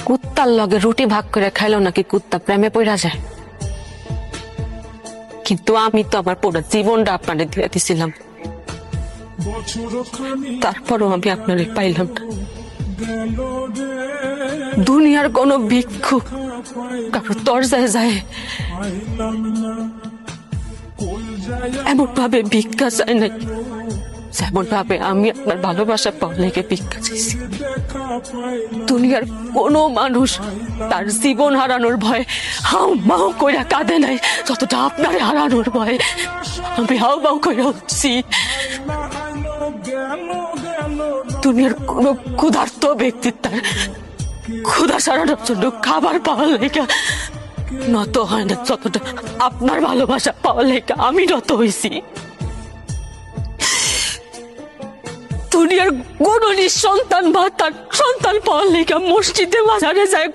কুত্তার লগে রুটি ভাগ করে খাইলেও নাকি কুত্তা প্রেমে পড়া যায়, কিন্তু আমি তো আমার পুরো জীবনটা আপনারে দিয়ে দিছিলাম, তারপরও আমি আপনারে পাইলাম না। দুনিয়ার কোন ভিক্ষুক কারো দরজায় যায় এমন ভাবে ভিক্ষা চায় না, যেমন ভাবে আমি আপনার ভালোবাসা পাওয়ার লেগে ভিক্ষা চাইছি। দুনিয়ার কোন মানুষ তার জীবন হারানোর ভয় হাউ মাউ কইরা কাঁদে নাই যতটা আপনার হারানোর ভয় আমি হাউ মাউ কইরা উঠছি। দুনিয়ার কোন ক্ষুধার্ত ব্যক্তি তার ক্ষুধা সারানোর জন্য খাবার পাওয়ার লেগে নত হয় না যতটা আপনার ভালোবাসা পাওয়ার লেগে আমি নত হয়েছি। দুনিয়ার কোন নিঃসন্তান বা তার সন্তান পাওয়ার লেগে মসজিদে বাজারে যায়